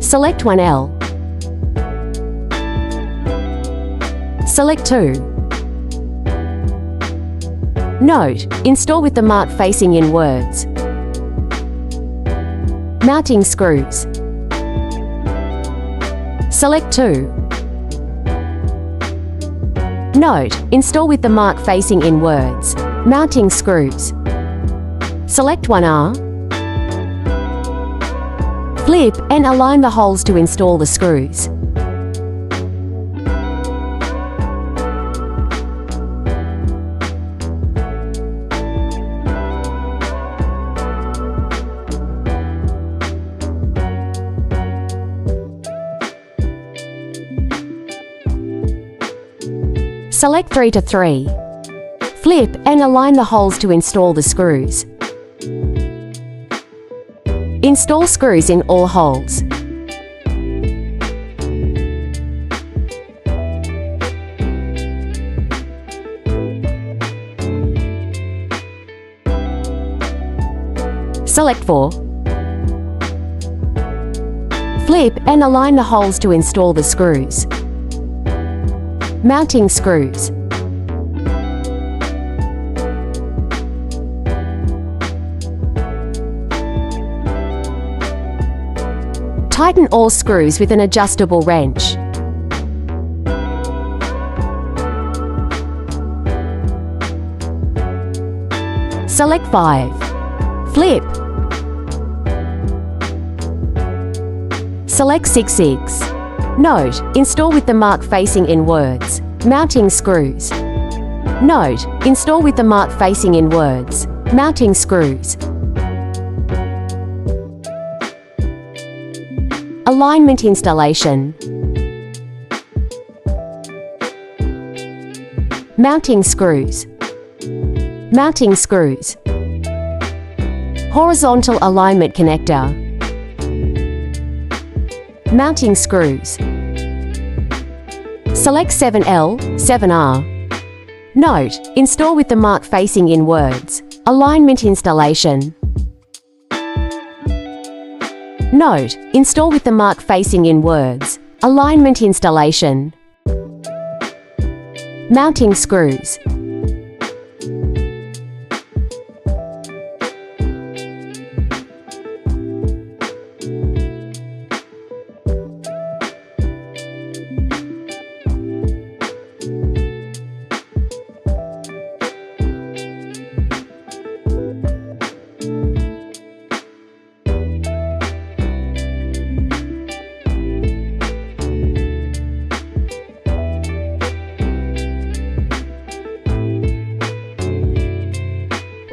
Select 1L. Select 2. Note: install with the mark facing inwards. Mounting screws. Select 2. Note: install with the mark facing inwards. Mounting screws. Select 1R. Flip and align the holes to install the screws. Select 3 to 3. Flip and align the holes to install the screws. Install screws in all holes. Select 4. Flip and align the holes to install the screws. Mounting screws. Tighten all screws with an adjustable wrench. Select 5. Flip. Select 6. Note: install with the mark facing inwards. Mounting screws. Note: install with the mark facing inwards. Mounting screws. Alignment installation. Mounting screws. Mounting screws. Horizontal alignment connector. Mounting screws. Select 7L, 7R. Note: install with the mark facing inwards. Alignment installation. Note: install with the mark facing inwards. Alignment installation. Mounting screws.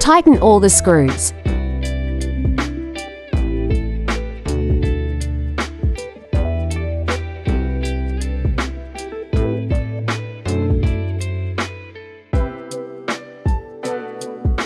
Tighten all the screws.